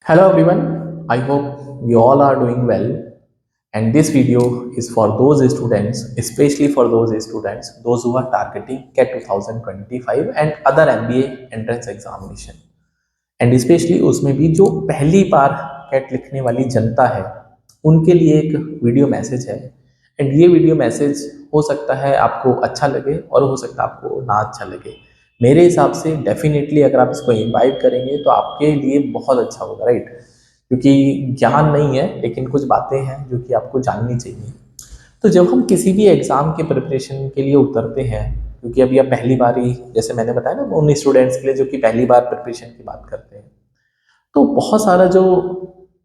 Hello everyone, I hope you all are doing well. And this video is for those students, especially for those who are targeting CAT 2025 and other MBA entrance examination. And specially उसमें भी जो पहली बार cat लिखने वाली जनता है उनके लिए एक वीडियो मैसेज है। एंड ये वीडियो मैसेज हो सकता है आपको अच्छा लगे और हो सकता है आपको ना अच्छा लगे। मेरे हिसाब से डेफिनेटली अगर आप इसको इम्बाइब करेंगे तो आपके लिए बहुत अच्छा होगा, राइट? क्योंकि ज्ञान नहीं है लेकिन कुछ बातें हैं जो कि आपको जाननी चाहिए। तो जब हम किसी भी एग्ज़ाम के प्रिपरेशन के लिए उतरते हैं, क्योंकि अभी आप पहली बार ही, जैसे मैंने बताया ना, उन स्टूडेंट्स के लिए जो कि पहली बार प्रिपरेशन की बात करते हैं, तो बहुत सारा जो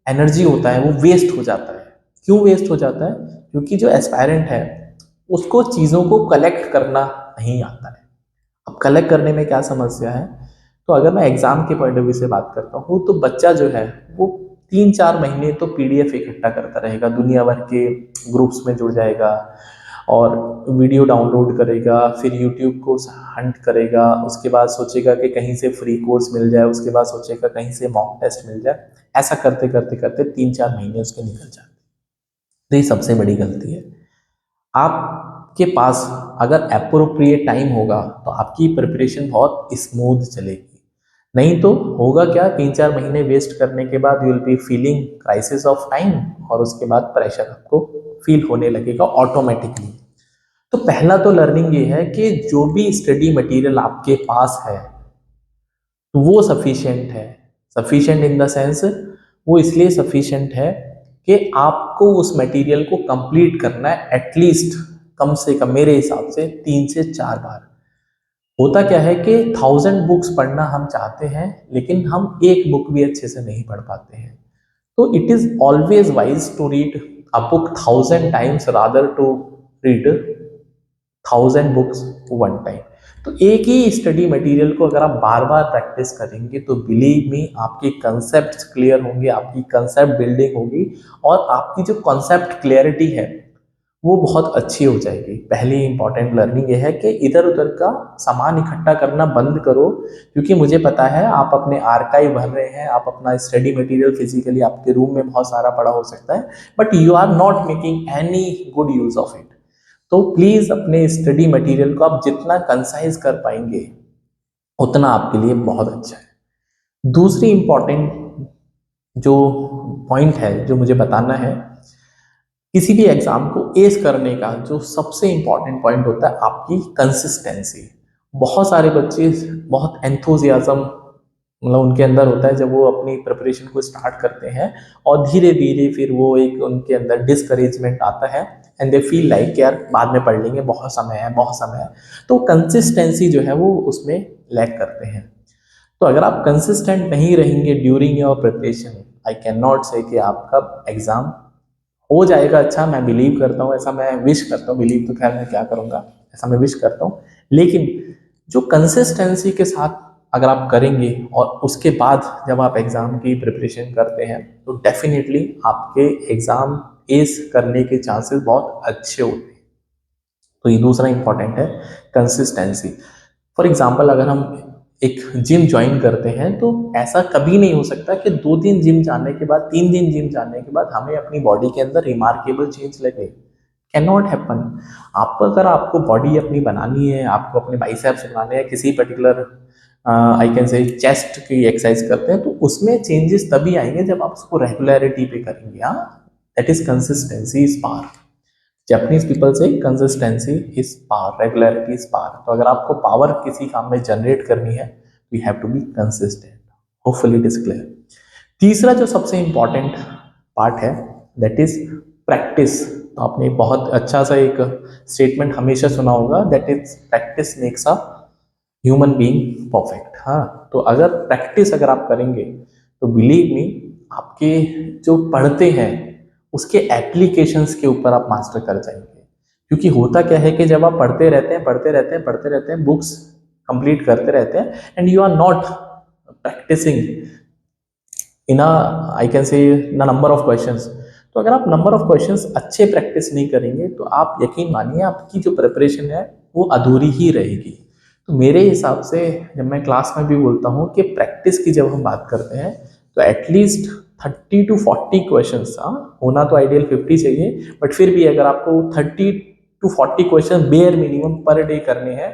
एनर्जी होता है वो वेस्ट हो जाता है। क्यों वेस्ट हो जाता है? क्योंकि जो एस्पायरेंट है उसको चीज़ों को कलेक्ट करना नहीं आता है। अब कलेक्ट करने में क्या समस्या है? तो अगर मैं एग्ज़ाम के पॉइंट ऑफ व्यू से बात करता हूँ तो बच्चा जो है वो 3-4 महीने तो पीडीएफ इकट्ठा करता रहेगा, दुनिया भर के ग्रुप्स में जुड़ जाएगा और वीडियो डाउनलोड करेगा, फिर यूट्यूब को हंट करेगा, उसके बाद सोचेगा कि कहीं से फ्री कोर्स मिल जाए, उसके बाद सोचेगा कहीं से मॉक टेस्ट मिल जाए। ऐसा करते करते करते 3-4 महीने उसके निकल जाते हैं। तो ये सबसे बड़ी गलती है। आपके पास अगर अप्रोप्रिएट टाइम होगा तो आपकी प्रिपरेशन बहुत स्मूथ चलेगी। नहीं तो होगा क्या, 3-4 महीने वेस्ट करने के बाद you will be feeling crisis of time और उसके बाद प्रेशर आपको फील होने लगेगा ऑटोमेटिकली। तो पहला तो लर्निंग ये है कि जो भी स्टडी मटेरियल आपके पास है तो वो सफिशिएंट है। सफिशिएंट इन द सेंस, वो इसलिए सफिशिएंट है कि आपको उस मटेरियल को कंप्लीट करना है एटलीस्ट, कम से कम मेरे हिसाब से 3 से 4 बार। होता क्या है कि 1000 बुक्स पढ़ना हम चाहते हैं लेकिन हम एक बुक भी अच्छे से नहीं पढ़ पाते हैं। तो it is always wise to read a book 1000 times rather to read 1000 books one time. तो एक ही स्टडी मटेरियल को अगर आप बार बार प्रैक्टिस करेंगे तो बिलीव मी आपके कंसेप्ट क्लियर होंगे, आपकी कंसेप्ट बिल्डिंग होगी और आपकी जो कंसेप्ट क्लियरिटी है वो बहुत अच्छी हो जाएगी। पहली इंपॉर्टेंट लर्निंग ये है कि इधर उधर का सामान इकट्ठा करना बंद करो, क्योंकि मुझे पता है आप अपने आर्काइव भर रहे हैं, आप अपना स्टडी मटेरियल फिजिकली आपके रूम में बहुत सारा पड़ा हो सकता है, but you are not making any good use of it. तो प्लीज अपने स्टडी मटेरियल को आप जितना कंसाइज कर पाएंगे उतना आपके लिए बहुत अच्छा है। दूसरी इंपॉर्टेंट जो पॉइंट है जो मुझे बताना है, किसी भी एग्जाम को एस करने का जो सबसे इंपॉर्टेंट पॉइंट होता है आपकी कंसिस्टेंसी। बहुत सारे बच्चे बहुत एंथुजियाज्म मतलब उनके अंदर होता है जब वो अपनी प्रिपरेशन को स्टार्ट करते हैं और धीरे धीरे फिर वो एक उनके अंदर डिस्करेजमेंट आता है एंड दे फील लाइक यार बाद में पढ़ लेंगे, बहुत समय है बहुत समय है। तो कंसिस्टेंसी जो है वो उसमें लैक करते हैं। तो अगर आप कंसिस्टेंट नहीं रहेंगे during your preparation, I can not से कि आपका एग्जाम हो जाएगा अच्छा। मैं बिलीव करता हूँ ऐसा, मैं विश करता हूँ, बिलीव तो खैर मैं क्या करूँगा, ऐसा मैं विश करता हूँ। लेकिन जो कंसिस्टेंसी के साथ अगर आप करेंगे और उसके बाद जब आप एग्ज़ाम की प्रिपरेशन करते हैं तो डेफिनेटली आपके एग्ज़ाम एस करने के चांसेस बहुत अच्छे होते हैं। तो ये दूसरा इंपॉर्टेंट है, कंसिस्टेंसी। फॉर एग्जाम्पल अगर हम एक जिम ज्वाइन करते हैं तो ऐसा कभी नहीं हो सकता कि 2 दिन जिम जाने के बाद, 3 दिन जिम जाने के बाद हमें अपनी बॉडी के अंदर रिमार्केबल चेंज लगे। Can not happen. आपको अगर आपको बॉडी अपनी बनानी है, आपको अपने बाइसेप्स बनाने हैं, किसी पर्टिकुलर आई कैन से चेस्ट की एक्सरसाइज करते हैं तो उसमें चेंजेस तभी आएंगे जब आप उसको रेगुलरिटी पे करेंगे। हाँ, that is consistency is power. Japanese people say consistency is power, regularity is power. तो अगर आपको पावर किसी काम में जनरेट करनी है तो you have to be consistent. Hopefully it is clear. तीसरा जो सबसे इंपॉर्टेंट पार्ट है दैट इज प्रैक्टिस। तो आपने बहुत अच्छा सा एक स्टेटमेंट हमेशा सुना होगा, that is practice makes a human being perfect. हाँ, तो अगर प्रैक्टिस अगर आप करेंगे तो बिलीव मी आपके जो पढ़ते हैं उसके एप्लीकेशंस के ऊपर आप मास्टर कर जाएंगे। क्योंकि होता क्या है कि जब आप पढ़ते रहते हैं पढ़ते रहते हैं पढ़ते रहते हैं, बुक्स कंप्लीट करते रहते हैं and you are not practicing in I can say number of questions. तो अगर आप नंबर ऑफ क्वेश्चंस अच्छे प्रैक्टिस नहीं करेंगे तो आप यकीन मानिए आपकी जो प्रिपरेशन है वो अधूरी ही रहेगी। तो मेरे हिसाब से जब मैं क्लास में भी बोलता हूँ कि प्रैक्टिस की जब हम बात करते हैं तो एटलीस्ट 30 to 40 क्वेश्चन होना तो आइडियल 50 चाहिए, बट फिर भी अगर आपको 30 to 40 question bare minimum per day करने हैं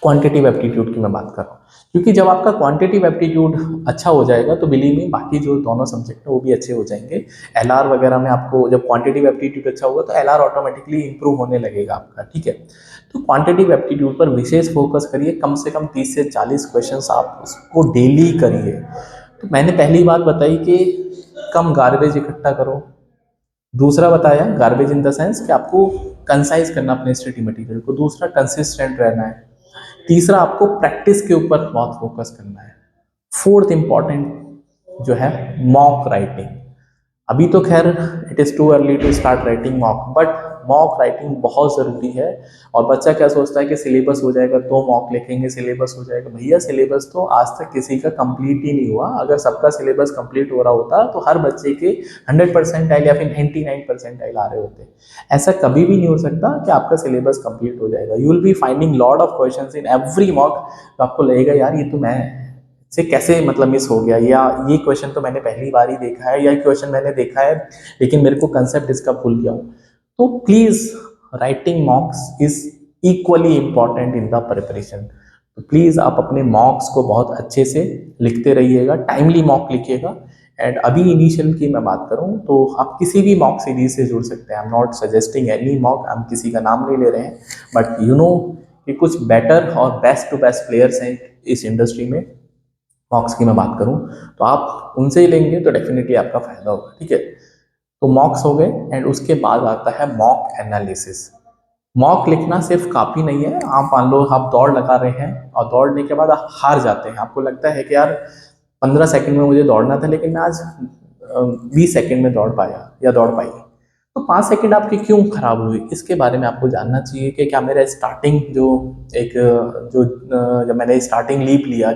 क्वांटिटिव एप्टीट्यूड की मैं बात कर रहा हूँ, क्योंकि जब आपका क्वांटिटिव एप्टीट्यूड अच्छा हो जाएगा तो बिलीव में बाकी जो दोनों सब्जेक्ट है वो भी अच्छे हो जाएंगे। एलआर वगैरह में आपको जब क्वांटिटिव एप्टीट्यूड अच्छा होगा तो एलआर ऑटोमेटिकली इंप्रूव होने लगेगा आपका, ठीक है। तो क्वांटिटिव एप्टीट्यूड पर विशेष फोकस करिए, कम से कम 30 से 40 क्वेश्चन आप उसको डेली करिए। तो मैंने पहली बात बताई कि कम गार्बेज इकट्ठा करो, दूसरा बताया गार्बेज इन द सेंस कि आपको कंसाइज करना अपने स्टडी मटेरियल को, दूसरा कंसिस्टेंट रहना है, तीसरा आपको प्रैक्टिस के ऊपर बहुत फोकस करना है, फोर्थ इंपॉर्टेंट जो है मॉक राइटिंग। अभी तो खैर it is too early to start writing mock, but mock writing बहुत ज़रूरी है। और बच्चा क्या सोचता है कि सिलेबस हो जाएगा तो मॉक लिखेंगे, सिलेबस हो जाएगा। भैया सिलेबस तो आज तक किसी का कंप्लीट ही नहीं हुआ। अगर सबका सिलेबस कंप्लीट हो रहा होता तो हर बच्चे के 100% या फिर 99% आ रहे होते। ऐसा कभी भी नहीं हो सकता कि आपका सिलेबस कंप्लीट हो जाएगा। You will be finding lot of questions in every mock, तो आपको लगेगा यार ये तो मैं से कैसे मतलब मिस हो गया, या ये क्वेश्चन तो मैंने पहली बार ही देखा है, या ये क्वेश्चन मैंने देखा है लेकिन मेरे को कंसेप्ट इसका भूल गया हूँ। तो please writing मॉक्स is equally important in the preparation. तो प्लीज आप अपने मॉक्स को बहुत अच्छे से लिखते रहिएगा, टाइमली मॉक लिखिएगा। एंड अभी इनिशियल की मैं बात करूं तो आप किसी भी मॉक सीरीज से जुड़ सकते हैं। I am not suggesting any mock, हम किसी का नाम नहीं ले रहे हैं, बट यू नो कि कुछ बेटर और बेस्ट टू बेस्ट प्लेयर्स हैं इस इंडस्ट्री में। मॉक्स की मैं बात करूं तो आप उनसे ही लेंगे तो डेफिनेटली आपका फायदा होगा, ठीक है। तो मॉक्स हो गए, एंड उसके बाद आता है मॉक एनालिसिस। मॉक लिखना सिर्फ काफ़ी नहीं है। आप मान लो आप दौड़ लगा रहे हैं और दौड़ने के बाद आप हार जाते हैं, आपको लगता है कि यार 15 सेकंड में मुझे दौड़ना था लेकिन मैं आज 20 सेकंड में दौड़ पाया या दौड़ पाई। तो 5 सेकंड आपकी क्यों खराब हुई, इसके बारे में आपको जानना चाहिए कि क्या मेरा स्टार्टिंग जो एक जो जब मैंने स्टार्टिंग लीप लिया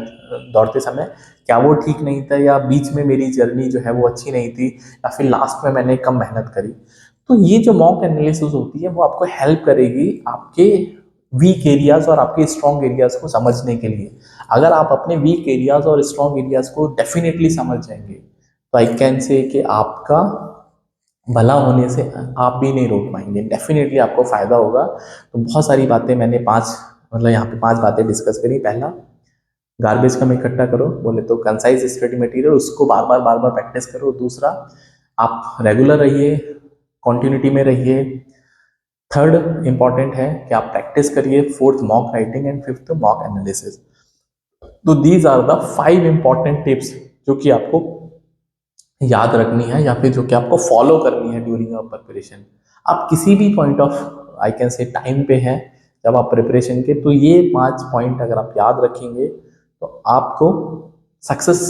दौड़ते समय, क्या वो ठीक नहीं था, या बीच में मेरी जर्नी जो है वो अच्छी नहीं थी, या फिर लास्ट में मैंने कम मेहनत करी। तो ये जो मॉक एनालिसिस होती है वो आपको हेल्प करेगी आपके वीक एरियाज और आपके स्ट्रॉन्ग एरियाज को समझने के लिए। अगर आप अपने वीक एरियाज और स्ट्रॉन्ग एरियाज को डेफिनेटली समझ जाएंगे तो आई कैन से कि आपका भला होने से आप भी नहीं रोक पाएंगे, डेफिनेटली आपको फायदा होगा। तो बहुत सारी बातें मैंने यहाँ पे 5 बातें डिस्कस करी। पहला, गार्बेज कम इकट्ठा करो, बोले तो कंसाइज स्टडी मटेरियल उसको बार बार प्रैक्टिस करो। दूसरा, आप रेगुलर रहिए, कॉन्टिन्यूटी में रहिए। थर्ड इंपॉर्टेंट है कि आप प्रैक्टिस करिए। Fourth, mock writing. And fifth, mock analysis. तो these are the 5 important tips जो कि आपको याद रखनी है या फिर जो कि आपको फॉलो करनी है ड्यूरिंग योर प्रिपरेशन। आप किसी भी पॉइंट ऑफ आई कैन से टाइम पे हैं जब आप प्रिपरेशन के, तो ये 5 पॉइंट अगर आप याद रखेंगे तो आपको सक्सेस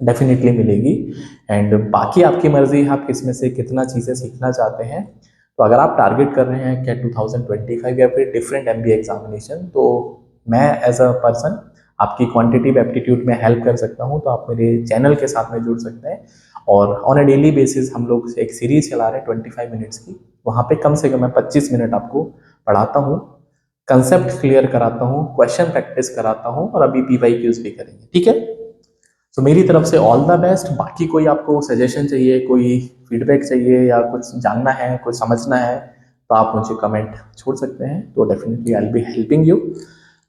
डेफिनेटली मिलेगी। एंड बाकी आपकी मर्जी है आप किसमें से कितना चीज़ें सीखना चाहते हैं। तो अगर आप टारगेट कर रहे हैं कैट 2025 या फिर डिफरेंट MBA एग्जामिनेशन, तो मैं एज अ पर्सन आपकी क्वांटिटिव एप्टीट्यूड में हेल्प कर सकता हूं। तो आप मेरे चैनल के साथ में जुड़ सकते हैं, और ऑन अ डेली बेसिस हम लोग एक सीरीज चला रहे हैं 25 मिनट्स की। वहाँ पे कम से कम मैं 25 मिनट आपको पढ़ाता हूँ, कंसेप्ट क्लियर कराता हूँ, क्वेश्चन प्रैक्टिस कराता हूँ, और अभी PYQs भी करेंगे, ठीक है। तो मेरी तरफ से ऑल द बेस्ट। बाकी कोई आपको सजेशन चाहिए, कोई फीडबैक चाहिए, या कुछ जानना है, कुछ समझना है, तो आप मुझे कमेंट छोड़ सकते हैं। तो definitely I will be helping you.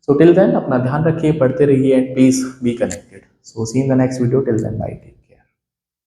So till then अपना ध्यान रखिए, पढ़ते रहिए, and please be connected. So see in the next video. Till then bye.